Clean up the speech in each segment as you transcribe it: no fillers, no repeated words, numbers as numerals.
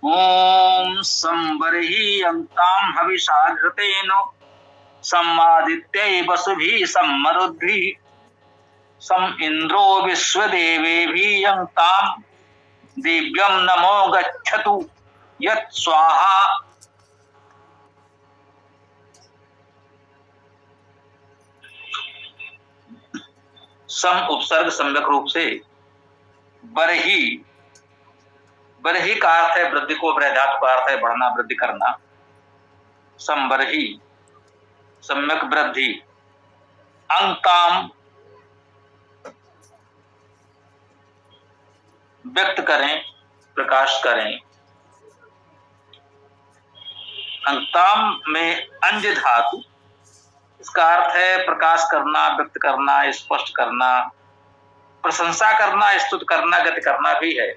ओम संबर्हियन्तां हविषा घृतेन सम्मादित्यै वसुभिः सम्मरुद्भिः सम इंद्रो विश्वदेवेभिः यन्तां दिव्यं नमो गच्छतु यत् स्वाहा। सम उपसर्ग सम्यक रूप से बरही, बरही का अर्थ है वृद्धि को, बृहधातु का अर्थ है बढ़ना, वृद्धि करना। संबरही सम्यक वृद्धि, अंकाम व्यक्त करें, प्रकाश करें। अंताम में अंज धातु, इसका अर्थ है प्रकाश करना, व्यक्त करना, स्पष्ट करना, प्रशंसा करना, स्तुति करना, गति करना भी है।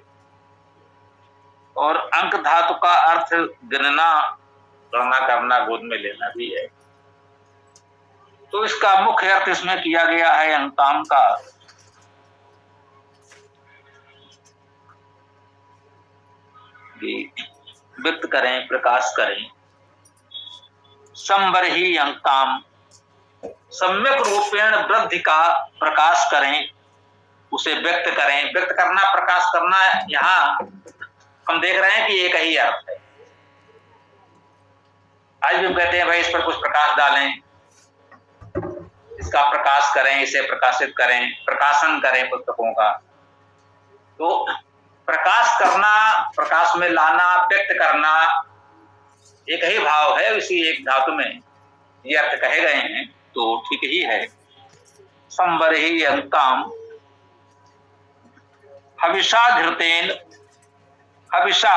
और अंक धातु का अर्थ गिनना, गणना करना, गोद में लेना भी है। तो इसका मुख्य अर्थ इसमें किया गया है अंताम का व्यक्त करें, प्रकाश करें। संबरही अंताम, सम्यक रूपेण वृद्धि का प्रकाश करें, उसे व्यक्त करें। व्यक्त करना, प्रकाश करना, यहाँ हम देख रहे हैं कि एक ही अर्थ है। आज भी हम कहते हैं भाई इस पर कुछ प्रकाश डालें, इसका प्रकाश करें, इसे प्रकाशित करें, प्रकाशन करें पुस्तकों का। तो प्रकाश करना, प्रकाश में लाना, व्यक्त करना, एक ही भाव है, इसी एक धातु में ये अर्थ कहे गए हैं, तो ठीक ही है। संबरही अंताम हविषा घृतेन, हविषा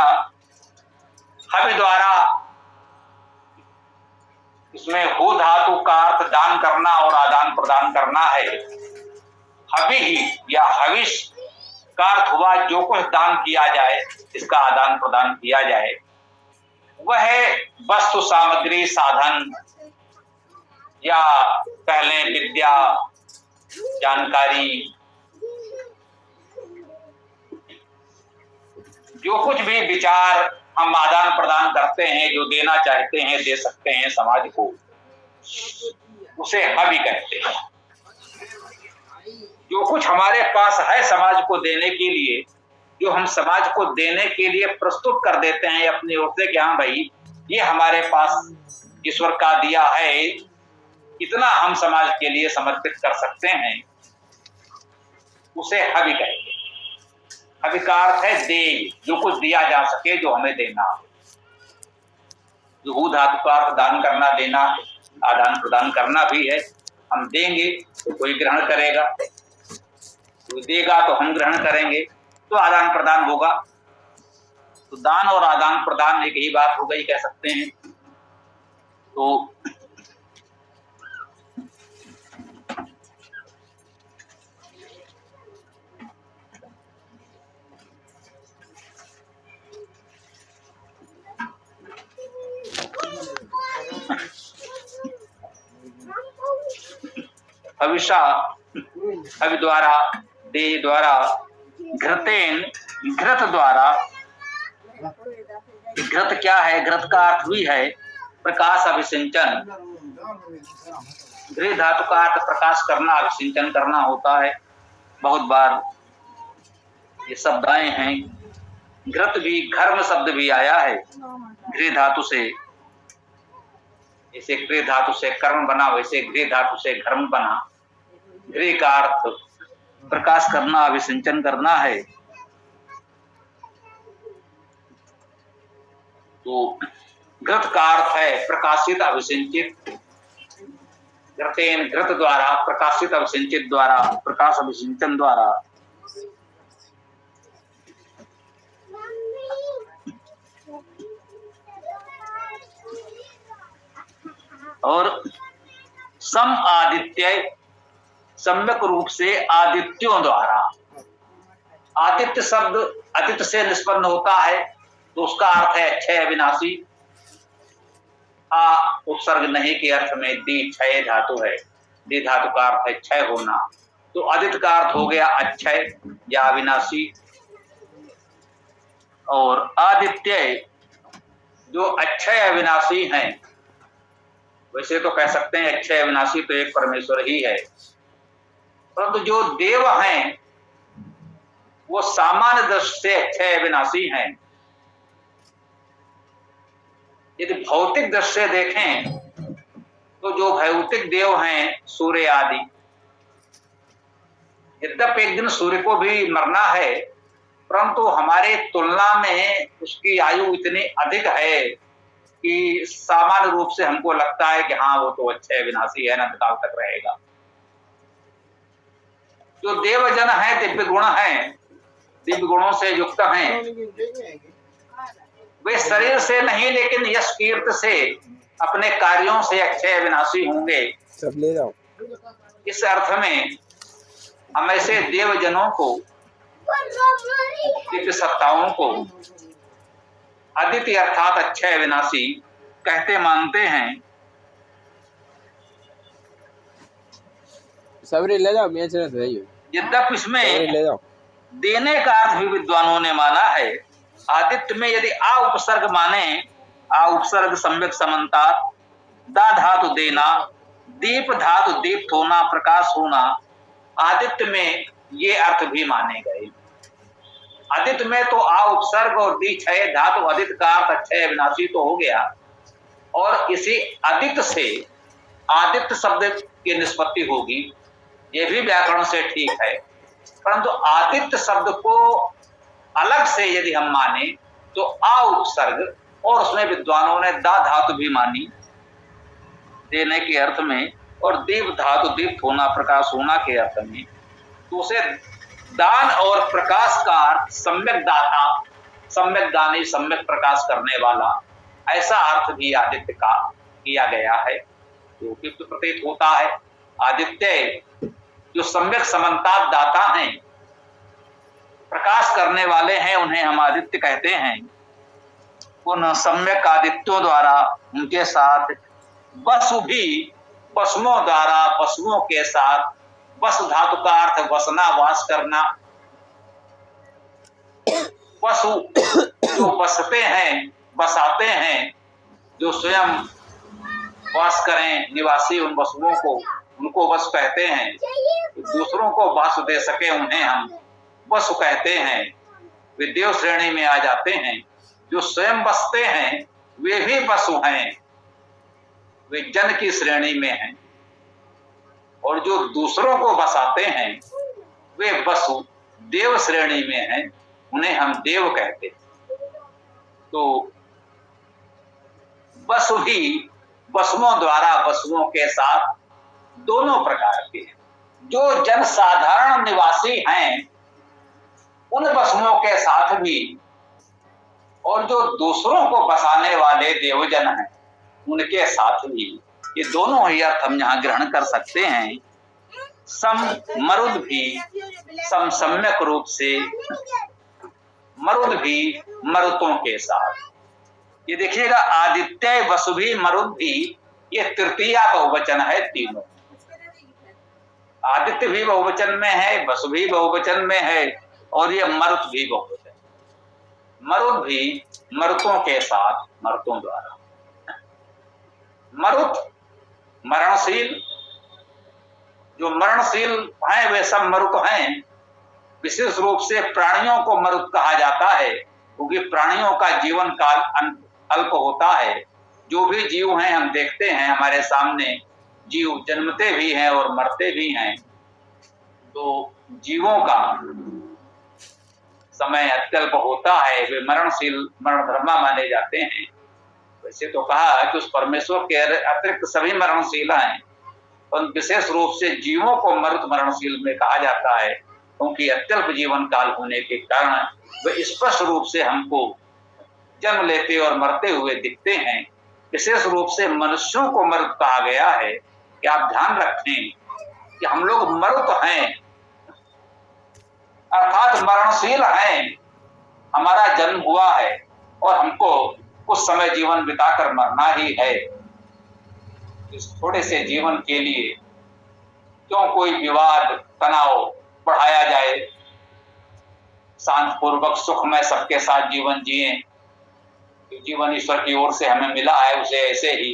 हवि द्वारा, इसमें हु धातु का अर्थ दान करना और आदान प्रदान करना है। हवि ही या हविष का अर्थ हुआ जो कुछ दान किया जाए, इसका आदान प्रदान किया जाए। वह वस्तु, सामग्री, साधन या पहले विद्या, जानकारी, जो कुछ भी विचार हम आदान प्रदान करते हैं, जो देना चाहते हैं, दे सकते हैं समाज को, उसे हवि कहते हैं। जो कुछ हमारे पास है समाज को देने के लिए, जो हम समाज को देने के लिए प्रस्तुत कर देते हैं अपनी ओर से कि हाँ भाई ये हमारे पास ईश्वर का दिया है, इतना हम समाज के लिए समर्पित कर सकते हैं, उसे हवि कहते हैं। हवि का अर्थ है दे, जो कुछ दिया जा सके, जो हमें देना। हु धातु का अर्थ दान करना, देना, आदान प्रदान करना भी है। हम देंगे तो कोई ग्रहण करेगा, कोई देगा तो हम ग्रहण करेंगे, तो आदान प्रदान होगा। तो दान और आदान प्रदान एक ही बात हो गई, कह सकते हैं। तो हविषा हवि द्वारा, दे द्वारा, घृतेन घृत द्वारा। घृत क्या है? घृत का अर्थ भी है प्रकाश, अभिसिंचन। घृ धातु का अर्थ प्रकाश करना, अभिसिंचन करना होता है। बहुत बार ये शब्द आए हैं। घृत भी, घर्म शब्द भी आया है घृ धातु से। जैसे घृ धातु से कर्म बना, वैसे घृ धातु से घर्म बना। घृ का अर्थ प्रकाश करना, अभिसिंचन करना है। तो घृत का अर्थ है प्रकाशित, अभिसिंचित। घृतेन घृत द्वारा, प्रकाशित अभिसिंचित द्वारा, प्रकाश अभिसिंचन द्वारा। और सम आदित्य, सम्यक रूप से आदित्यों द्वारा। आदित्य शब्द आदित्य से निष्पन्न होता है, तो उसका अर्थ है क्षय, अविनाशी। उपसर्ग नहीं के अर्थ में दी क्षय धातु है। दी धातु का अर्थ है क्षय होना, तो आदित्य का अर्थ हो गया अक्षय या अविनाशी। और आदित्य जो अक्षय अविनाशी हैं, वैसे तो कह सकते हैं अक्षय अविनाशी तो एक परमेश्वर ही है, परंतु जो देव हैं वो सामान्य दृष्टि से अक्षय अविनाशी हैं। यदि भौतिक दृष्टि से देखें तो जो भौतिक देव हैं सूर्य आदि, यद्यप एक दिन सूर्य को भी मरना है, परंतु हमारे तुलना में उसकी आयु इतनी अधिक है कि सामान्य रूप से हमको लगता है कि हाँ वो तो अक्षय विनाशी है, अनंत काल तक रहेगा। जो देवजन है दिव्य गुण है, दिव्य गुणों से युक्त हैं, वे शरीर से नहीं लेकिन यश कीर्ति से अपने कार्यों से अक्षय विनाशी होंगे। सब ले जाओ। इस अर्थ में हम ऐसे देवजनों को, दिव्य सत्ताओं को अदिति अर्थात अक्षय विनाशी कहते मानते हैं। सबरी ले जाओ, मैं चला दे। यद्यप इसमें ले जाओ देने का अर्थ भी विद्वानों ने माना है। आदित्य में यदि आ उपसर्ग माने, आ उपसर्ग सम्यक समन्तात, दा धातु देना, दीप धातु दीप्त होना, प्रकाश होना, आदित्य में ये अर्थ भी माने गए। आदित्य में तो आ उपसर्ग और दी छय धातु आदित्य का अर्थ अक्षय विनाशी तो हो गया, और इसी आदित्य से आदित्य शब्द की निष्पत्ति होगी, ये भी व्याकरण से ठीक है। परंतु आदित्य शब्द को अलग से यदि हम माने तो आ उपसर्ग और उसमें विद्वानों ने दा धातु भी मानी देने के अर्थ में, और दीप धातु दीप्त होना, प्रकाश होना के अर्थ में, तो उसे दान और प्रकाश का अर्थ सम्यक दाता, सम्यक दानी, सम्यक प्रकाश करने वाला, ऐसा अर्थ भी आदित्य का किया गया है, जो कि प्रतीत होता है। आदित्य जो सम्यक समन्तात दाता हैं, प्रकाश करने वाले हैं, उन्हें हम आदित्य कहते हैं। उन सम्यक आदित्यों द्वारा उनके साथ वसु भी, वसुओं द्वारा वसुओं के साथ, वसु धातु का अर्थ वसना, वास करना, वसु जो बसते हैं, बसाते हैं, जो स्वयं वास करें, निवासी उन वसुओं को, उनको वसु कहते हैं। दूसरों को वासु दे सके उन्हें हम वसु कहते हैं। वे देव श्रेणी में आ जाते हैं। जो स्वयं बसते हैं वे भी वसु हैं, वे जन की श्रेणी में हैं, और जो दूसरों को बसाते हैं वे वसु देव श्रेणी में हैं, उन्हें हम देव कहते हैं। तो वसु भी वसुओं द्वारा वसुओं के साथ दोनों प्रकार के हैं। जो जन साधारण निवासी हैं उन वसुओं के साथ भी, और जो दूसरों को बसाने वाले देवजन हैं उनके साथ भी, ये दोनों ही अर्थ हम यहाँ ग्रहण कर सकते हैं। सम मरुद भी, सम सम्यक रूप से, मरुद भी मरुतों के साथ। ये देखिएगा आदित्य, वसु भी, मरुद भी, ये तृतीया बहुवचन है तीनों। आदित्य भी बहुवचन में है, वसु भी बहुवचन में है, और ये मरुत भी बहुवचन। मरुत भी मरुतों के साथ, मरुतों द्वारा। मरुत मरणशील, जो मरणशील हैं वे सब मरुत हैं। विशेष रूप से प्राणियों को मरुत कहा जाता है, क्योंकि प्राणियों का जीवन काल अल्प होता है। जो भी जीव हैं हम देखते हैं हमारे सामने, जीव जन्मते भी हैं और मरते भी हैं। तो जीवों का समय अत्यल्प होता है, वे मरणशील, मरण धर्मा माने जाते हैं। वैसे तो कहा कि उस परमेश्वर के अतिरिक्त सभी मरणशील हैं, और विशेष रूप से जीवों को मरुत मरणशील में कहा जाता है, क्योंकि अत्यल्प जीवन काल होने के कारण वे स्पष्ट रूप से हमको जन्म लेते और मरते हुए दिखते हैं। विशेष रूप से मनुष्यों को मरुत कहा गया है कि आप ध्यान रखें कि हम लोग मरुत हैं, अर्थात मरणशील हैं। हमारा जन्म हुआ है और हमको कुछ समय जीवन बिताकर मरना ही है। इस थोड़े से जीवन के लिए क्यों कोई विवाद, तनाव बढ़ाया जाए। शांत पूर्वक सुख में सबके साथ जीवन जिए। जीवन ईश्वर की ओर से हमें मिला है, उसे ऐसे ही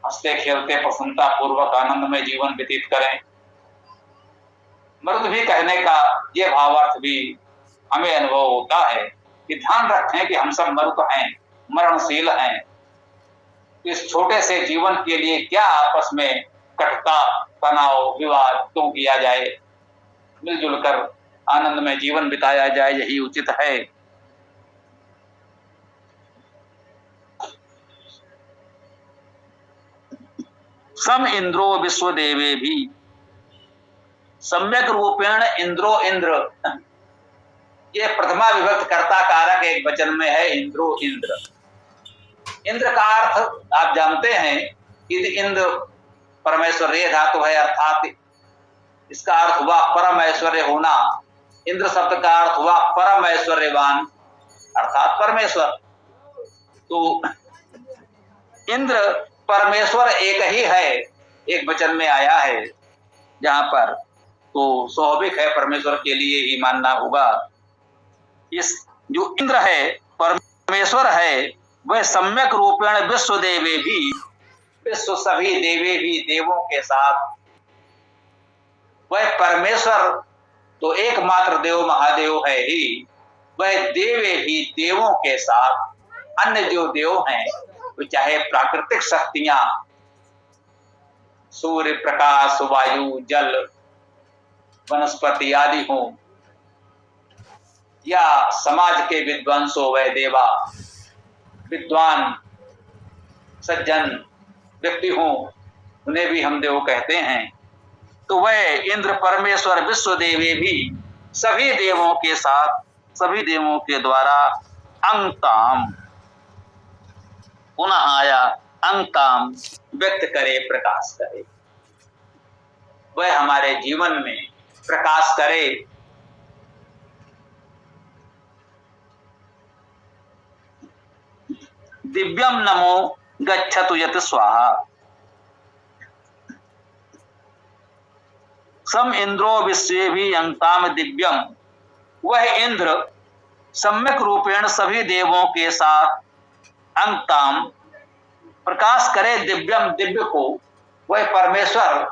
हंसते खेलते प्रसन्नता पूर्वक आनंद में जीवन व्यतीत करें। मर्द भी कहने का ये भावार्थ भी हमें अनुभव होता है कि ध्यान रखें कि हम सब मर्द हैं, मरणशील हैं। इस छोटे से जीवन के लिए क्या आपस में कटता तनाव विवाद क्यों किया जाए, मिलजुल कर आनंद में जीवन बिताया जाए, यही उचित है। सम इंद्रो विश्वदेवे भी, सम्यक रूपेण इंद्रो इंद्र, ये प्रथमा विभक्त कर्ता कारक एक वचन में है, इंद्रो इंद्र। इंद्र का अर्थ आप जानते हैं, इंद्र परमेश्वर रे धातु है, अर्थात इसका अर्थ हुआ परम ऐश्वर्य होना। इंद्र शब्द का अर्थ हुआ परम ऐश्वर्यवान अर्थात परमेश्वर। तो इंद्र परमेश्वर एक ही है, एक वचन में आया है जहां पर, तो स्वाभाविक है परमेश्वर के लिए ही मानना होगा। इस जो इंद्र है परमेश्वर है, वह सम्यक रूपेण विश्व देवे भी, विश्व सभी देवे भी देवों के साथ, वह परमेश्वर तो एकमात्र देव महादेव है ही, वह देवे भी देवों के साथ अन्य जो देव हैं, वो चाहे प्राकृतिक शक्तियां सूर्य प्रकाश वायु जल वनस्पति आदि हो, या समाज के विद्वांसों वह देवा विद्वान सज्जन व्यक्ति हो, उन्हें भी हम देव कहते हैं। तो वह इंद्र परमेश्वर विश्व देवे भी सभी देवों के साथ, सभी देवों के द्वारा अंगताम, पुनः आया अंगताम, व्यक्त करे प्रकाश करे, वह हमारे जीवन में प्रकाश करे। दिव्यम नमो गच्छतु यत स्वाहा, सम इंद्रो विश्वे भी अंगताम दिव्यम, वह इंद्र सम्यक रूपेण सभी देवों के साथ अंगताम प्रकाश करे दिव्यम, दिव्य को, वह परमेश्वर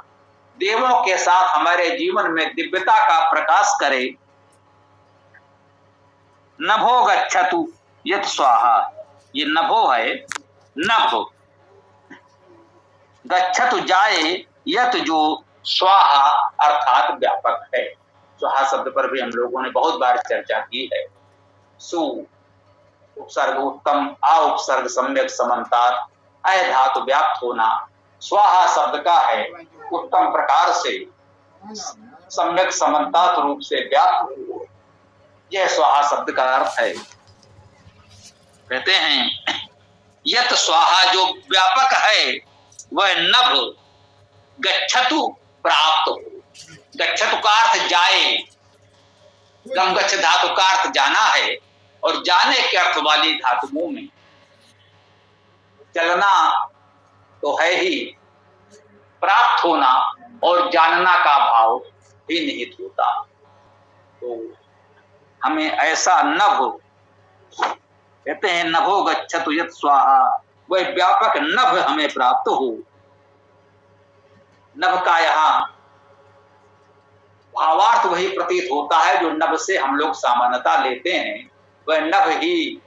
देवों के साथ हमारे जीवन में दिव्यता का प्रकाश करे। नभो गच्छतु यत स्वाहा, ये नभो है, नभ गच्छतु जाए, यत जो स्वाहा अर्थात व्यापक है। स्वाहा शब्द पर भी हम लोगों ने बहुत बार चर्चा की है। सु उपसर्ग उत्तम, आ उपसर्ग सम्यक समन्तात, अय धातु व्याप्त होना, स्वाहा शब्द का है उत्तम प्रकार से सम्यक समन्तात रूप से व्याप्त हो, यह स्वाहा शब्द का अर्थ है। कहते हैं यत स्वाहा जो व्यापक है, वह नभ गच्छतु प्राप्त हो, गच्छतु का अर्थ जाए, गम गच्छ धातु का अर्थ जाना है, और जाने के अर्थ वाली धातु मुंह में, चलना तो है ही, प्राप्त होना और जानना का भाव भी निहित होता। तो हमें ऐसा नभ, कहते हैं नभो गच्छतु यत स्वाहा, वह व्यापक नभ हमें प्राप्त हो। नभ का यहाँ भावार्थ वही प्रतीत होता है जो नभ से हम लोग सामान्यता लेते हैं, वह नभ ही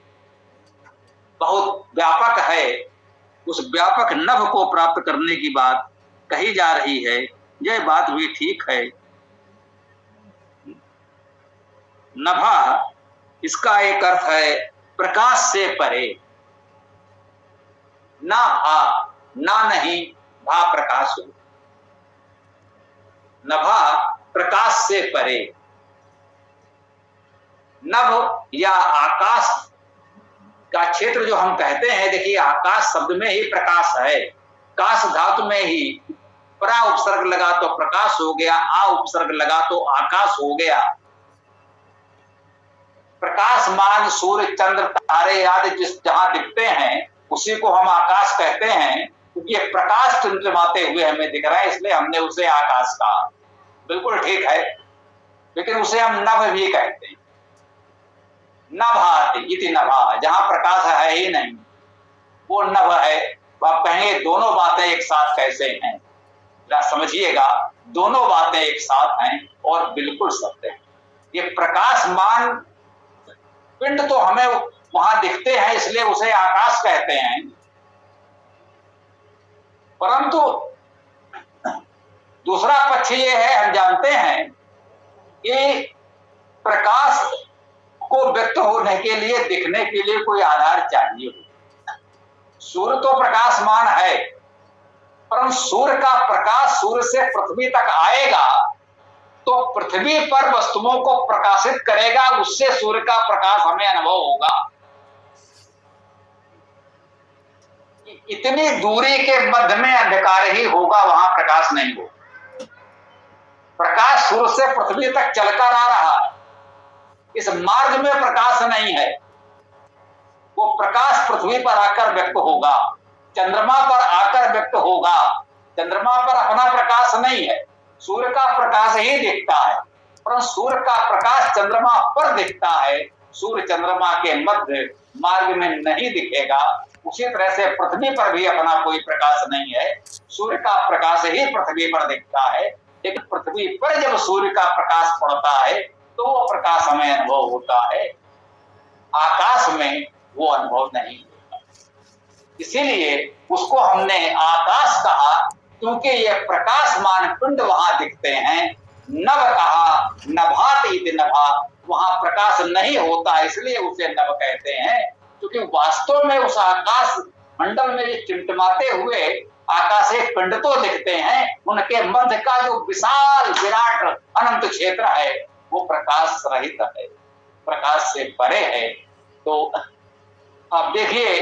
बहुत व्यापक है। उस व्यापक नभ को प्राप्त करने की बात कही जा रही है, यह बात भी ठीक है। नभा, इसका एक अर्थ है प्रकाश से परे, ना भा, ना नहीं, भा प्रकाश हो, नभा प्रकाश से परे। नभ या आकाश का क्षेत्र जो हम कहते हैं, देखिए आकाश शब्द में ही प्रकाश है, काश धातु में ही परा उपसर्ग लगा तो प्रकाश हो गया, आ उपसर्ग लगा तो आकाश हो गया। प्रकाशमान सूर्य चंद्र तारे आदि जिस जहां दिखते हैं उसी को हम आकाश कहते हैं, क्योंकि ये प्रकाश टिमटिमाते हुए हमें दिख रहा है, इसलिए हमने उसे आकाश कहा। बिल्कुल ठीक है, लेकिन उसे हम नभ भी कहते हैं। नभाति इति नभा, जहां प्रकाश है ही नहीं वो नभ है। तो आप कहेंगे दोनों बातें एक साथ कैसे हैं? समझिएगा, दोनों बातें एक साथ हैं और बिल्कुल सत्य है। ये प्रकाशमान पिंड तो हमें वहां दिखते हैं इसलिए उसे आकाश कहते हैं, परंतु दूसरा पक्ष ये है, हम जानते हैं कि प्रकाश को व्यक्त होने के लिए, दिखने के लिए कोई आधार चाहिए। सूर्य तो प्रकाशमान है, परंतु सूर्य का प्रकाश सूर्य से पृथ्वी तक आएगा तो पृथ्वी पर वस्तुओं को प्रकाशित करेगा, उससे सूर्य का प्रकाश हमें अनुभव होगा। इतनी दूरी के मध्य में अंधकार ही होगा, वहां प्रकाश नहीं होगा। प्रकाश सूर्य से पृथ्वी तक चलकर आ रहा है, इस मार्ग में प्रकाश नहीं है। वो प्रकाश पृथ्वी पर आकर व्यक्त होगा, चंद्रमा पर आकर व्यक्त होगा। चंद्रमा पर अपना प्रकाश नहीं है, सूर्य का प्रकाश ही दिखता है, परंतु सूर्य का प्रकाश चंद्रमा पर दिखता है, सूर्य चंद्रमा के मध्य मार्ग में नहीं दिखेगा। उसी तरह से पृथ्वी पर भी अपना कोई प्रकाश नहीं है, सूर्य का प्रकाश ही पृथ्वी पर दिखता है। लेकिन पृथ्वी पर जब सूर्य का प्रकाश पड़ता है तो वो प्रकाश हमें अनुभव होता है, आकाश में वो अनुभव नहीं होता। इसीलिए उसको हमने आकाश कहा, क्योंकि ये प्रकाशमान पिंड वहां दिखते हैं। नभ कहा, नभाति इति नभा, वहां प्रकाश नहीं होता इसलिए उसे नभ कहते हैं। क्योंकि वास्तव में उस आकाश मंडल में टिमटिमाते हुए आकाशीय पिंड तो दिखते हैं, उनके मध्य का जो विशाल विराट अनंत क्षेत्र है वो प्रकाश रहित है, प्रकाश से परे है। तो आप देखिए,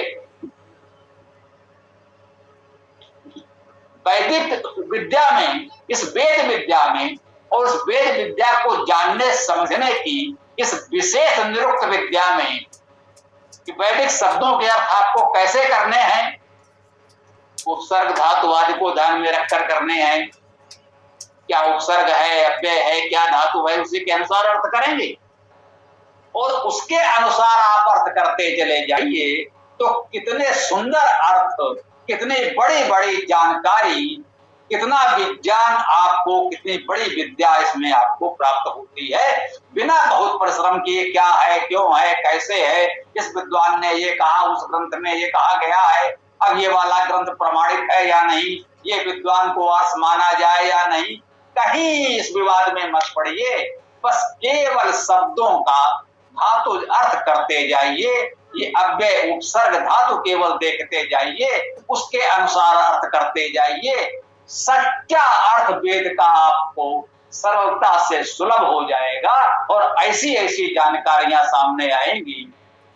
वैदिक विद्या में, इस वेद विद्या में और उस वेद विद्या को जानने समझने की इस विशेष निरुक्त विद्या में कि वैदिक शब्दों के अर्थ आपको कैसे करने हैं, उपसर्ग धातु आदि को ध्यान में रखकर करने हैं। क्या उपसर्ग है, अव्यय है, क्या धातु है, उसी के अनुसार अर्थ करेंगे और उसके अनुसार आप अर्थ करते चले जाइए तो कितने सुंदर अर्थ, कितनी बड़ी बड़ी जानकारी, कितना विज्ञान आपको, कितनी बड़ी विद्या इसमें आपको प्राप्त होती है बिना बहुत परिश्रम किए। क्या है, क्यों है, कैसे है, इस विद्वान ने ये कहा, उस ग्रंथ में ये कहा गया है, अब ये वाला ग्रंथ प्रमाणित है या नहीं, ये विद्वान को अर्थ माना जाए या नहीं, कहीं इस विवाद में मत पड़िए। बस केवल शब्दों का धातु अर्थ करते जाइए, ये अव्यय उपसर्ग धातु केवल देखते जाइए, उसके अनुसार अर्थ करते जाइए। सच्चा अर्थ वेद का आपको सरलता से सुलभ हो जाएगा और ऐसी ऐसी जानकारियां सामने आएंगी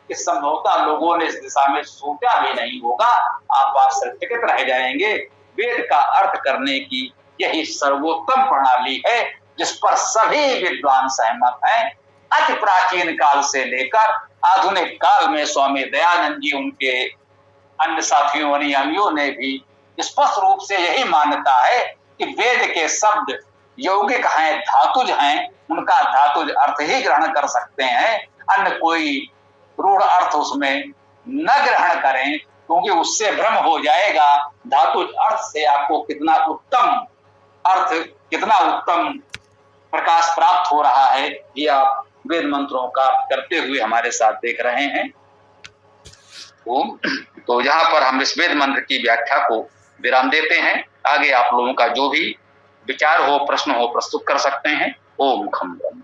कि संभवतः लोगों ने इस दिशा में सोचा भी नहीं होगा। आप आश्चर्यचकित रह जाएंगे। वेद का अर्थ करने की यही सर्वोत्तम प्रणाली है जिस पर सभी विद्वान सहमत हैं। अति प्राचीन काल से लेकर आधुनिक काल में स्वामी दयानंद जी, उनके अन्य साथियों अनुयायियों ने भी स्पष्ट रूप से यही मान्यता है कि वेद के शब्द यौगिक हैं, धातुज हैं, उनका धातुज अर्थ ही ग्रहण कर सकते हैं, अन्य कोई रूढ़ अर्थ उसमें न ग्रहण करें, क्योंकि उससे भ्रम हो जाएगा। धातुज अर्थ से आपको कितना उत्तम अर्थ, कितना उत्तम प्रकाश प्राप्त हो रहा है, ये आप वेद मंत्रों का करते हुए हमारे साथ देख रहे हैं। तो यहाँ पर हम इस वेद मंत्र की व्याख्या को विराम देते हैं। आगे आप लोगों का जो भी विचार हो, प्रश्न हो, प्रस्तुत कर सकते हैं। ओम खम ब्रह्म।